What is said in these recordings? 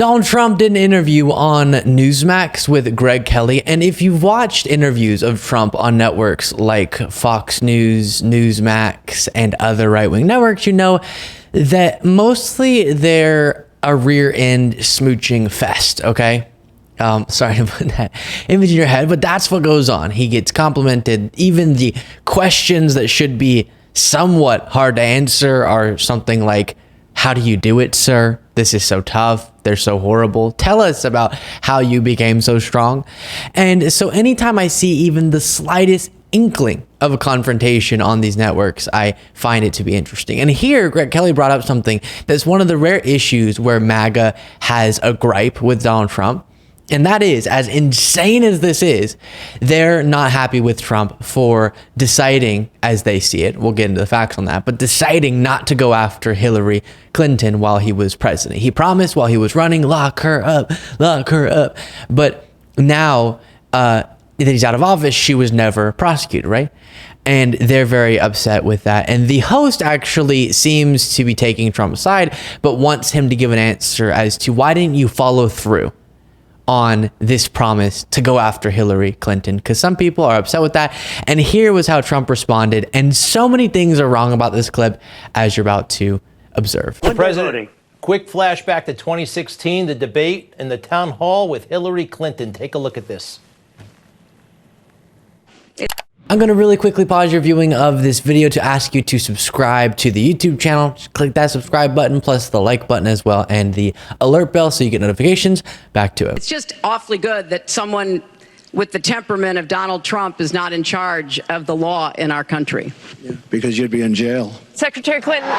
Donald Trump did an interview on Newsmax with Greg Kelly. And if you've watched interviews of Trump on networks like Fox News, Newsmax, and other right-wing networks, you know that mostly they're a rear-end smooching fest, okay? Sorry to put that image in your head, but that's what goes on. He gets complimented. Even the questions that should be somewhat hard to answer are something like, "How do you do it, sir? This is so tough. They're so horrible. Tell us about how you became so strong." And so anytime I see even the slightest inkling of a confrontation on these networks, I find it to be interesting. And here, Greg Kelly brought up something that's one of the rare issues where MAGA has a gripe with Donald Trump. And that is, as insane as this is, they're not happy with Trump for deciding, as they see it, we'll get into the facts on that, but deciding not to go after Hillary Clinton while he was president. He promised while he was running, lock her up. But now that he's out of office, she was never prosecuted, right? And they're very upset with that. And the host actually seems to be taking Trump's side, but wants him to give an answer as to why didn't you follow through on this promise to go after Hillary Clinton, because some people are upset with that. And here was how Trump responded. And so many things are wrong about this clip, as you're about to observe. The president, quick flashback to 2016, the debate in the town hall with Hillary Clinton. Take a look at this. I'm going to really quickly pause your viewing of this video to ask you to subscribe to the YouTube channel. Just click that subscribe button, plus the like button as well, and the alert bell so you get notifications. Back to it. It's just awfully good that someone with the temperament of Donald Trump is not in charge of the law in our country. Yeah, because you'd be in jail. Secretary Clinton.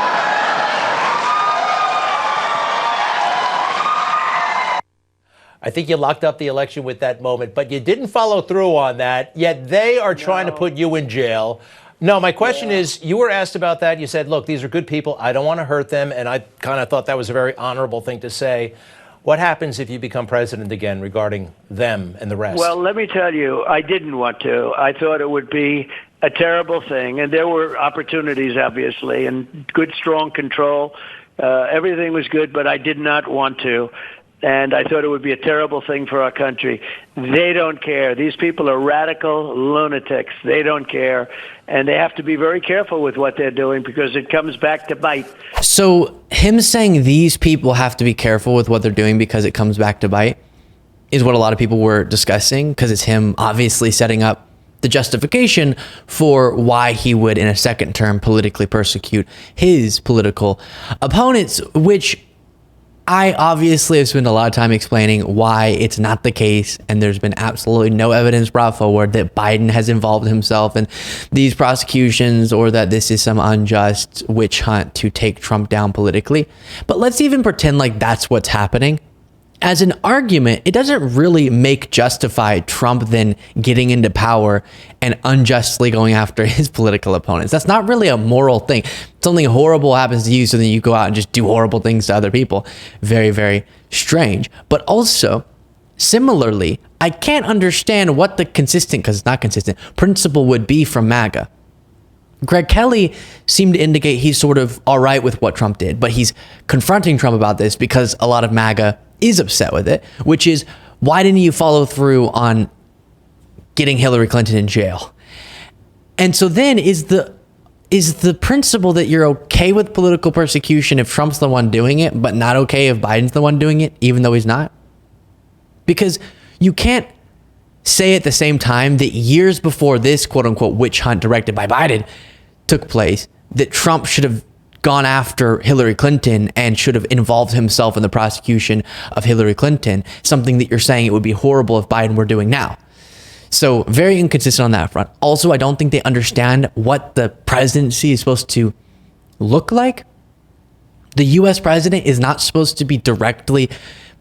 I think you locked up the election with that moment, but you didn't follow through on that, yet they are trying to put you in jail. No, my question is, you were asked about that. You said, look, these are good people. I don't want to hurt them. And I kind of thought that was a very honorable thing to say. What happens if you become president again regarding them and the rest? Well, let me tell you, I didn't want to. I thought it would be a terrible thing. And there were opportunities, obviously, and good, strong control. Everything was good, but I did not want to. And I thought it would be a terrible thing for our country. They don't care. These people are radical lunatics. They don't care. And they have to be very careful with what they're doing because it comes back to bite. So him saying these people have to be careful with what they're doing because it comes back to bite is what a lot of people were discussing, because it's him obviously setting up the justification for why he would, in a second term, politically persecute his political opponents, which I obviously have spent a lot of time explaining why it's not the case, and there's been absolutely no evidence brought forward that Biden has involved himself in these prosecutions or that this is some unjust witch hunt to take Trump down politically. But let's even pretend like that's what's happening. As an argument, it doesn't really justify Trump then getting into power and unjustly going after his political opponents. That's not really a moral thing. Something horrible happens to you, so then you go out and just do horrible things to other people. Very, very strange. But also, similarly, I can't understand what the consistent, because it's not consistent, principle would be from MAGA. Greg Kelly seemed to indicate he's sort of all right with what Trump did, but he's confronting Trump about this because a lot of MAGA is upset with it, which is, why didn't you follow through on getting Hillary Clinton in jail? And so then is the principle that you're okay with political persecution if Trump's the one doing it, but not okay if Biden's the one doing it, even though he's not? Because you can't say at the same time that years before this quote unquote witch hunt directed by Biden took place, that Trump should have gone after Hillary Clinton and should have involved himself in the prosecution of Hillary Clinton, something that you're saying it would be horrible if Biden were doing now. So very inconsistent on that front. Also, I don't think they understand what the presidency is supposed to look like. The US president is not supposed to be directly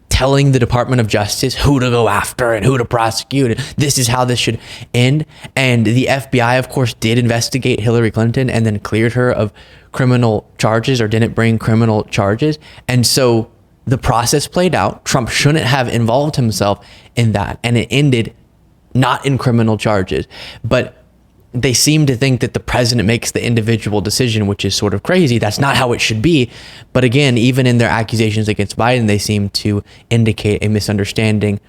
telling the Department of Justice who to go after and who to prosecute. And this is how this should end. And the FBI, of course, did investigate Hillary Clinton and then cleared her of criminal charges, or didn't bring criminal charges. And so the process played out. Trump shouldn't have involved himself in that. And it ended not in criminal charges. But they seem to think that the president makes the individual decision, which is sort of crazy. That's not how it should be. But again, even in their accusations against Biden, they seem to indicate a misunderstanding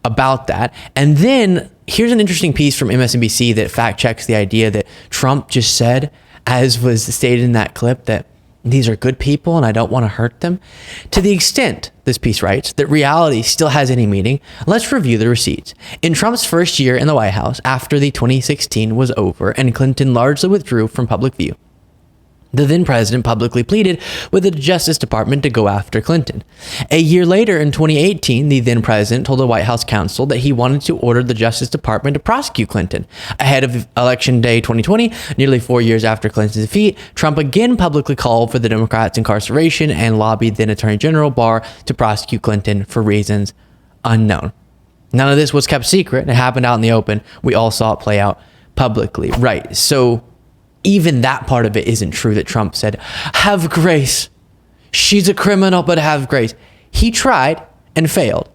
about that. And then here's an interesting piece from MSNBC that fact checks the idea that Trump just said, as was stated in that clip, that these are good people and I don't want to hurt them. To the extent, this piece writes, that reality still has any meaning, let's review the receipts. In Trump's first year in the White House, after the 2016 was over and Clinton largely withdrew from public view, the then president publicly pleaded with the Justice Department to go after Clinton. A year later, in 2018, the then president told the White House counsel that he wanted to order the Justice Department to prosecute Clinton. Ahead of Election Day 2020, nearly 4 years after Clinton's defeat, Trump again publicly called for the Democrats' incarceration and lobbied then Attorney General Barr to prosecute Clinton for reasons unknown. None of this was kept secret. It happened out in the open. We all saw it play out publicly. Right. So even that part of it isn't true, that Trump said, have grace. She's a criminal, but have grace. He tried and failed.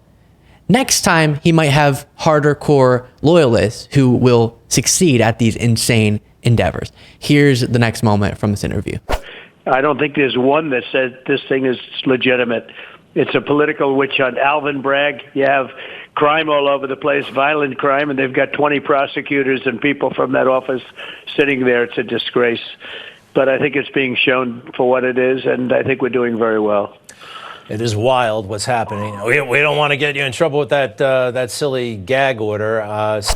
Next time, he might have harder core loyalists who will succeed at these insane endeavors. Here's the next moment from this interview. I don't think there's one that said this thing is legitimate. It's a political witch hunt. Alvin Bragg, you have crime all over the place, violent crime, and they've got 20 prosecutors and people from that office sitting there. It's a disgrace. But I think it's being shown for what it is, and I think we're doing very well. It is wild what's happening. We don't want to get you in trouble with that silly gag order.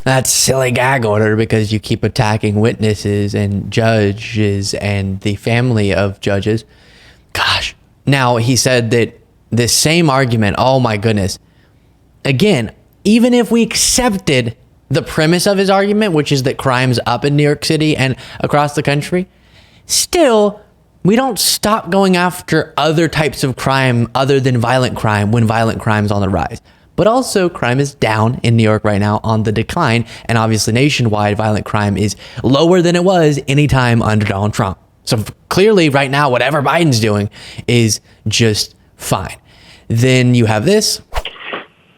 That silly gag order because you keep attacking witnesses and judges and the family of judges. Gosh. Now, he said that this same argument, oh my goodness. Again, even if we accepted the premise of his argument, which is that crime's up in New York City and across the country, still, we don't stop going after other types of crime other than violent crime when violent crime is on the rise. But also, crime is down in New York right now, on the decline. And obviously, nationwide, violent crime is lower than it was anytime under Donald Trump. So clearly, right now, whatever Biden's doing is just fine. Then you have this.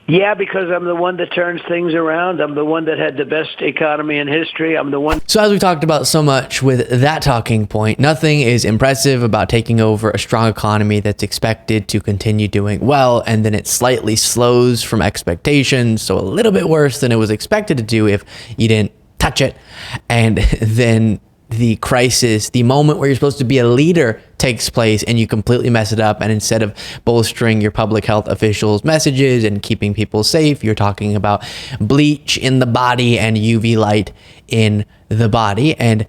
Yeah, because I'm the one that turns things around. I'm the one that had the best economy in history. I'm the one. So as we talked about so much with that talking point, nothing is impressive about taking over a strong economy that's expected to continue doing well, and then it slightly slows from expectations, so a little bit worse than it was expected to do if you didn't touch it. And then the crisis, the moment where you're supposed to be a leader, takes place and you completely mess it up. And instead of bolstering your public health officials' messages and keeping people safe, you're talking about bleach in the body and UV light in the body. And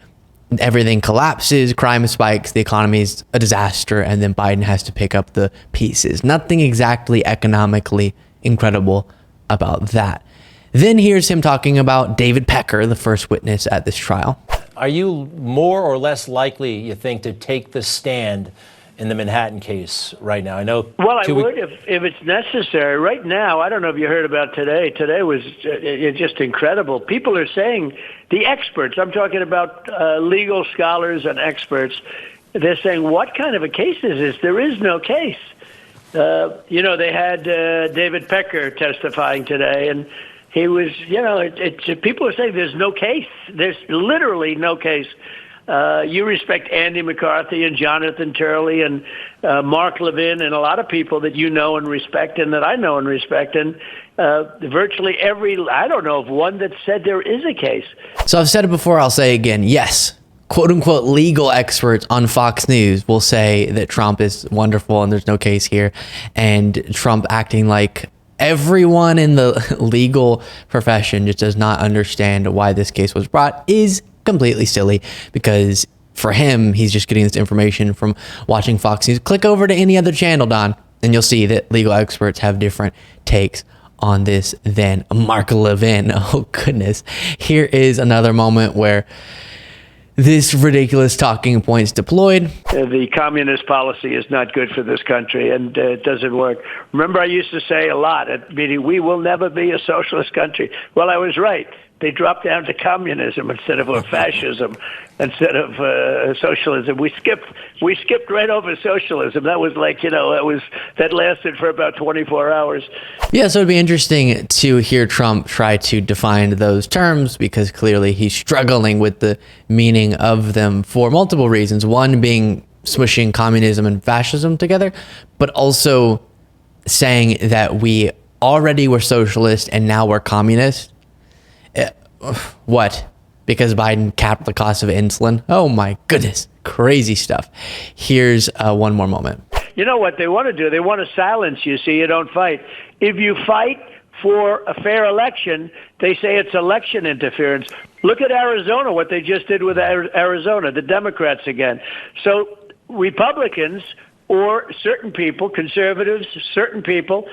everything collapses, crime spikes, the economy's a disaster, and then Biden has to pick up the pieces. Nothing exactly economically incredible about that. Then here's him talking about David Pecker, the first witness at this trial. Are you more or less likely, you think, to take the stand in the Manhattan case right now? I know. Well, I would if it's necessary. Right now, I don't know if you heard about today. Today was just incredible. People are saying, the experts, I'm talking about legal scholars and experts, they're saying, what kind of a case is this? There is no case. They had David Pecker testifying today, and he was, people are saying there's no case. There's literally no case. You respect Andy McCarthy and Jonathan Turley and Mark Levin and a lot of people that you know and respect and that I know and respect. And virtually I don't know of one that said there is a case. So I've said it before, I'll say again, yes. Quote unquote legal experts on Fox News will say that Trump is wonderful and there's no case here. And Trump acting like everyone in the legal profession just does not understand why this case was brought is completely silly, because for him, he's just getting this information from watching Fox News. Click over to any other channel, Don, and you'll see that legal experts have different takes on this than Mark Levin. Oh, goodness. Here is another moment where this ridiculous talking point's deployed. The communist policy is not good for this country, and it doesn't work. Remember, I used to say a lot at meeting, we will never be a socialist country. Well, I was right. they dropped down to communism instead of or fascism instead of socialism. We skipped right over socialism. That was like, that lasted for about 24 hours. Yeah, so it'd be interesting to hear Trump try to define those terms, because clearly he's struggling with the meaning of them for multiple reasons. One being smushing communism and fascism together, but also saying that we already were socialist and now we're communist. What? Because Biden capped the cost of insulin? Oh my goodness. Crazy stuff. Here's one more moment. You know what they want to do? They want to silence you so you don't fight. If you fight for a fair election, they say it's election interference. Look at Arizona, what they just did with Arizona, the Democrats again. So Republicans or certain people, conservatives, certain people,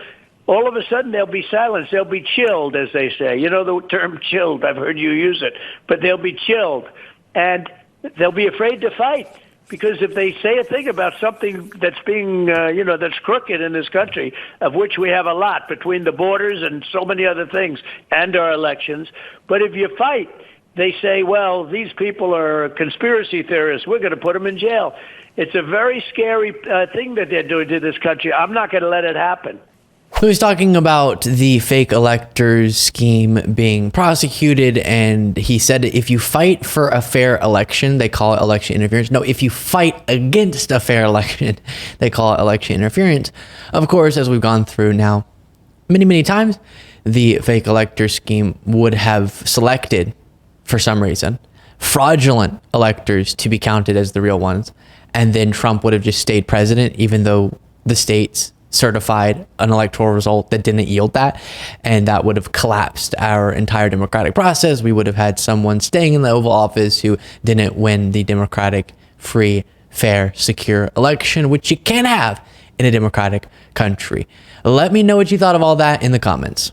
all of a sudden they'll be silenced. They'll be chilled, as they say. You know the term chilled. I've heard you use it. But they'll be chilled. And they'll be afraid to fight. Because if they say a thing about something that's being, that's crooked in this country, of which we have a lot between the borders and so many other things and our elections. But if you fight, they say, well, these people are conspiracy theorists. We're going to put them in jail. It's a very scary thing that they're doing to this country. I'm not going to let it happen. So he's talking about the fake electors scheme being prosecuted, and he said if you fight for a fair election, they call it election interference. No, if you fight against a fair election, they call it election interference. Of course, as we've gone through now many, many times, the fake elector scheme would have selected, for some reason, fraudulent electors to be counted as the real ones, and then Trump would have just stayed president, even though the states certified an electoral result that didn't yield that, and that would have collapsed our entire democratic process. We would have had someone staying in the Oval Office who didn't win the democratic, free, fair, secure election, which you can't have in a democratic country. Let me know what you thought of all that in the comments.